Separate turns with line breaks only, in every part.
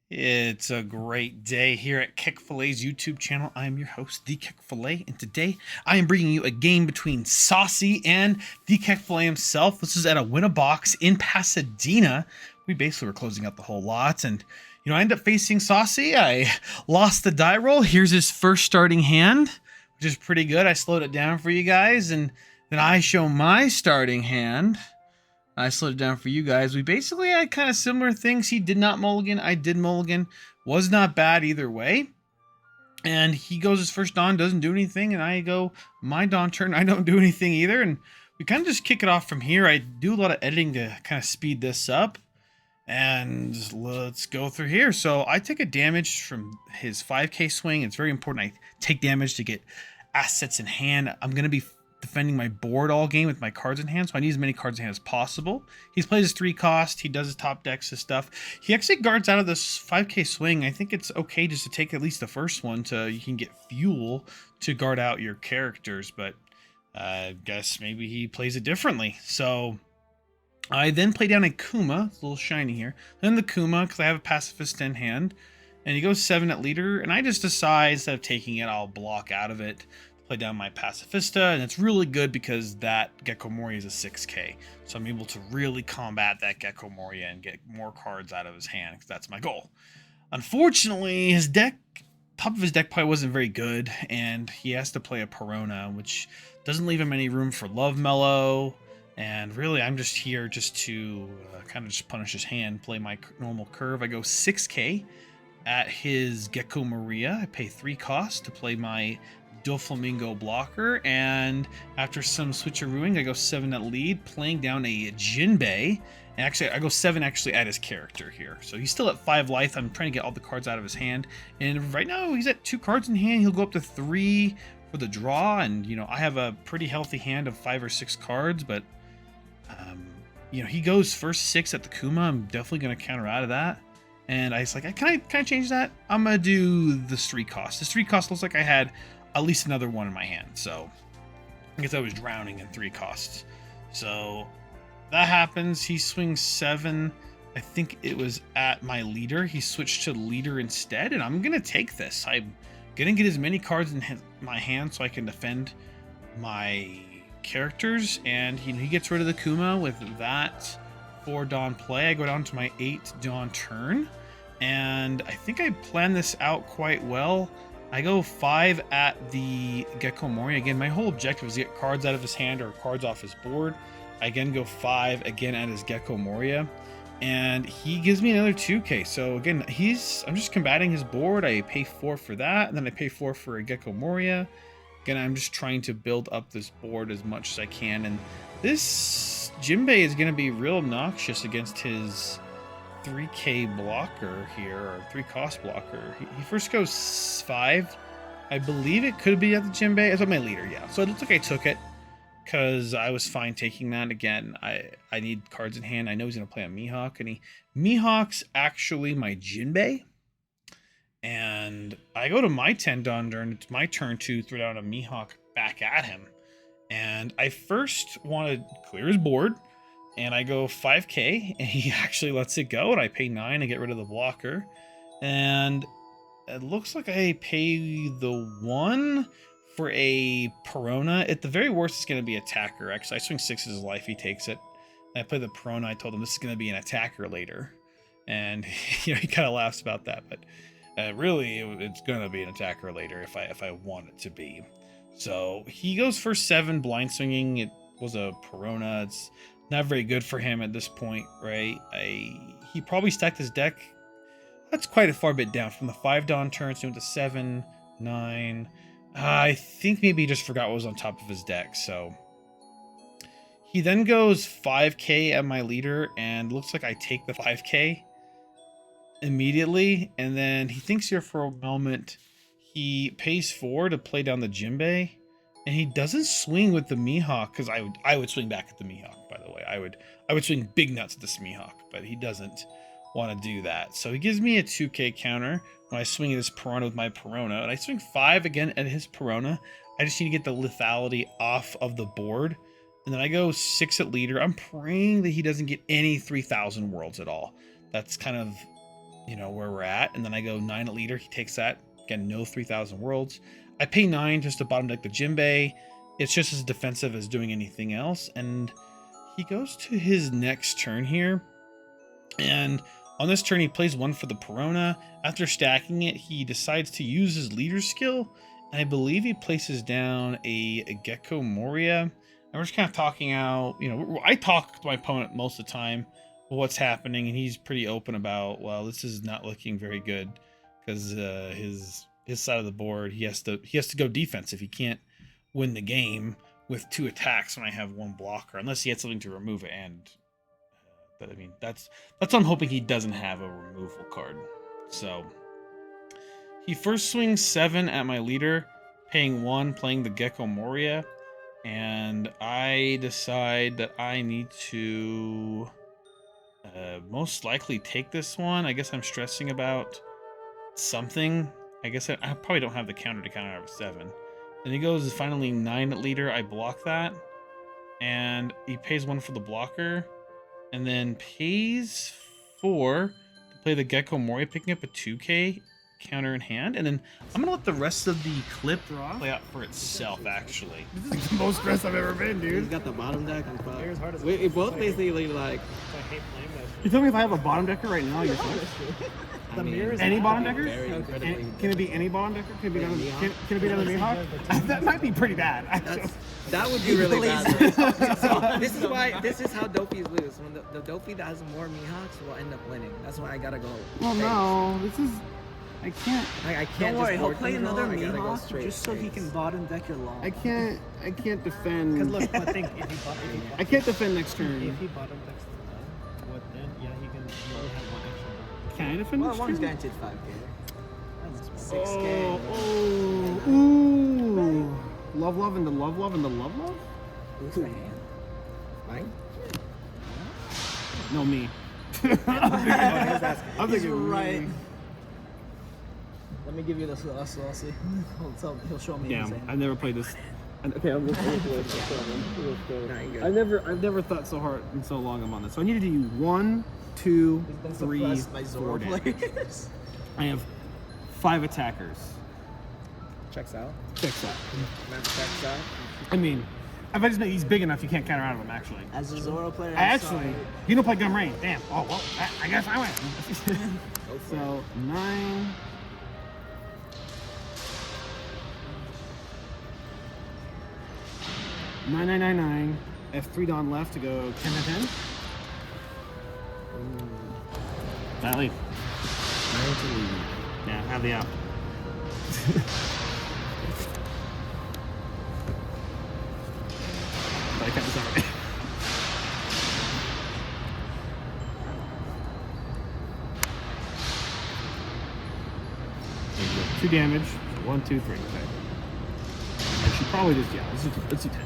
It's a great day here at KekFila's YouTube channel. I am your host, the KekFila, and today I am bringing you a game between Saucy and the KekFila himself. This is at a win-a-box in Pasadena. We basically were closing out the whole lot, and I ended up facing Saucy. I lost the die roll. Here's his first starting hand, which is pretty good. I slowed it down for you guys, and then I show my starting hand. I slowed it down for you guys. We basically had kind of similar things. He did not mulligan. I did mulligan. Was not bad either way. And he goes his first dawn, doesn't do anything. And I go my dawn turn. I don't do anything either. And we kind of just kick it off from here. I do a lot of editing to kind of speed this up. And let's go through here. So I take a damage from his 5k swing. It's very important I take damage to get assets in hand. I'm going to be defending my board all game with my cards in hand, so I need as many cards in hand as possible. He plays his 3 cost, he does his top decks and stuff. He actually guards out of this 5k swing. I think it's okay just to take at least the first one so you can get fuel to guard out your characters, but I guess maybe he plays it differently. So I then play down a Kuma, it's a little shiny here, then the Kuma because I have a pacifist in hand, and he goes 7 at leader, and I just decide instead of taking it, I'll block out of it. Play down my Pacifista, and it's really good because that Gecko Moria is a 6k, so I'm able to really combat that Gecko Moria and get more cards out of his hand, because that's my goal. Unfortunately, his deck, top of his deck probably wasn't very good, and he has to play a Perona, which doesn't leave him any room for Love Mellow, and really I'm just here just to kind of just punish his hand, play my normal curve. I go 6k at his Gecko Moria. I pay 3 costs to play my Doflamingo blocker, and after some switcherooing, I go 7 at lead, playing down a Jinbei. And actually, I go 7 actually at his character here. So he's still at 5 life. I'm trying to get all the cards out of his hand. And right now, he's at 2 cards in hand. He'll go up to 3 for the draw. And, I have a pretty healthy hand of 5 or 6 cards. But, he goes first 6 at the Kuma. I'm definitely going to counter out of that. And I was like, can I change that? I'm going to do this 3 cost. This 3 cost looks like I had at least another one in my hand, so I guess I was drowning in 3 costs. So that happens. He swings 7. I think it was at my leader. He switched to leader instead, and I'm gonna take this. I'm gonna get as many cards in my hand so I can defend my characters. And he gets rid of the Kuma with that 4 dawn play. I go down to my 8 dawn turn, and I think I planned this out quite well. I go 5 at the Gecko Moria. Again, my whole objective is to get cards out of his hand or cards off his board. I again go 5 again at his Gecko Moria, and he gives me another 2k. So again, I'm just combating his board. I pay 4 for that, and then I pay 4 for a Gecko Moria. Again, I'm just trying to build up this board as much as I can, and this Jinbei is going to be real obnoxious against his 3k blocker here, or 3 cost blocker. He first goes 5. I believe it could be at the Jinbei. It's at my leader, yeah. So it looks like I took it because I was fine taking that. Again, I need cards in hand. I know he's going to play a Mihawk, and Mihawk's actually my Jinbei. And I go to my 10 dawn turn. It's my turn to throw down a Mihawk back at him. And I first want to clear his board, and I go 5k, and he actually lets it go, and I pay 9 to get rid of the blocker. And it looks like I pay the 1 for a Perona. At the very worst, it's going to be attacker. Actually, I swing 6 as his life, he takes it. And I play the Perona. I told him this is going to be an attacker later. And he kind of laughs about that, but really, it's going to be an attacker later if I want it to be. So he goes for 7 blind swinging. It was a Perona. It's not very good for him at this point, right? He probably stacked his deck. That's quite a far bit down from the 5 dawn turns to 7, 9. I think maybe he just forgot what was on top of his deck. So he then goes 5k at my leader, and looks like I take the 5k immediately. And then he thinks here for a moment. He pays 4 to play down the Jinbei. And he doesn't swing with the Mihawk, because I would swing back at the Mihawk, by the way. I would swing big nuts at this Mihawk, but he doesn't want to do that. So he gives me a 2k counter when I swing at his Perona with my Perona. And I swing 5 again at his Perona. I just need to get the lethality off of the board. And then I go 6 at leader. I'm praying that he doesn't get any 3,000 worlds at all. That's kind of you know, where we're at. And then I go 9 at leader. He takes that. Again, no 3,000 worlds. I pay 9 just to bottom deck the Jinbei. It's just as defensive as doing anything else. And he goes to his next turn here. And on this turn, he plays 1 for the Perona. After stacking it, he decides to use his leader skill. And I believe he places down a Gecko Moria. And we're just kind of talking out, you know, I talk to my opponent most of the time about what's happening. And he's pretty open about, well, this is not looking very good. Because his side of the board, he has to go defensive. He can't win the game with 2 attacks when I have 1 blocker, unless he had something to remove it. And but I mean, that's what I'm hoping he doesn't have a removal card. So he first swings 7 at my leader, paying 1, playing the Gecko Moria, and I decide that I need to most likely take this one. I guess I'm stressing about something. I guess I probably don't have the counter to counter out of 7. Then he goes finally 9 at leader. I block that, and he pays 1 for the blocker, and then pays 4 to play the Gecko Moria, picking up a 2k counter in hand. And then I'm gonna let the rest of the clip play out for itself. Actually,
This is like the most stressed I've ever been, dude.
He's got the bottom deck on top. We both basically like.
You tell me if I have a bottom decker right now, you're fine.
I mean,
Any bottom decker?
very incredibly.
Can it be any bottom decker? Can it be another? Can it be another Mihawk? That might be pretty bad. Actually.
That would be really bad. So this is how Dofies lose. When the Dofi that has more Mihawks will end up winning. That's why I gotta go.
Well, no, this is. I can't.
I can't.
Don't worry,
just
he'll
board
play
control,
another
I gotta go
Mihawk
straight
just so he
face.
can bottom deck your long.
I can't defend.
Because look, I think if he
I can't defend next
if
turn.
he bottom decks the line, what then? Yeah, he can. You only have 1 extra.
Can I defend
Well,
next
one's
turn?
guaranteed 5k. 6k.
Oh, ooh. Love and the love and the love.
Who's the hand? Mine?
No, me. I'm
He's
thinking
right.
me.
Let me give you this Saucy. He'll show me.
Damn,
his hand.
I've never played this. Okay, I'm just.
No, you're good.
I've never thought so hard in so long. I'm on this. So I need to do 1, 2,
He's been
3,
suppressed by
4
Zoro
damage.
players.
I have 5 attackers.
Checks out.
Checks out.
Max checks out.
I mean, if I just make these big enough, you can't counter out of them. Actually,
As a Zoro player,
I
I'm
actually,
sorry.
you don't play Gum Rain. Damn. Oh well, I guess I win.
Go for it.
So 9. $9,999. I have 3 Dawn left to go 10 to 10. That lead. Yeah, have the out. I kept this out. 2 damage. So 1, 2, 3. Okay. I should probably just, yeah, let's do 10.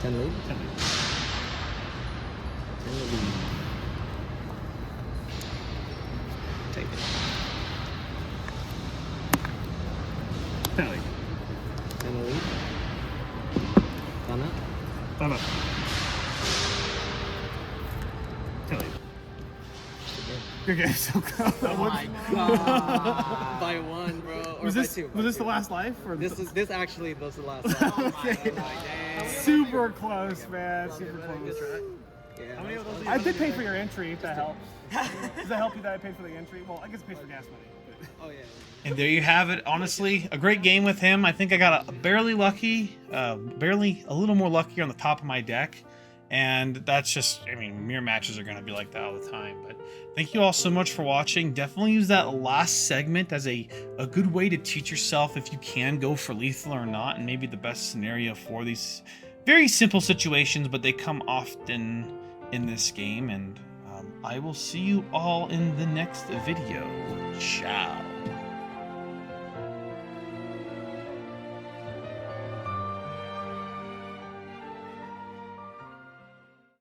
10 lead?
10 lead.
10 lead. Take it.
10 lead.
10 lead. Done it?
Thumb up. 10 lead. Good game, so close.
Oh my god.
By 1, bro. Or
Was
by
this
2.
was this the last life or
This actually was the last one.
Okay. Super close, man. Super close.
Yeah.
I did pay for your entry, if that helps. Does that help you that I paid for the entry? Well, I guess it pays for gas money.
Oh yeah.
And there you have it. Honestly, a great game with him. I think I got a barely lucky, barely a little more lucky on the top of my deck. And that's just, I mean, mirror matches are going to be like that all the time. But thank you all so much for watching. Definitely use that last segment as a good way to teach yourself if you can go for lethal or not. And maybe the best scenario for these very simple situations, but they come often in this game. And I will see you all in the next video. Ciao.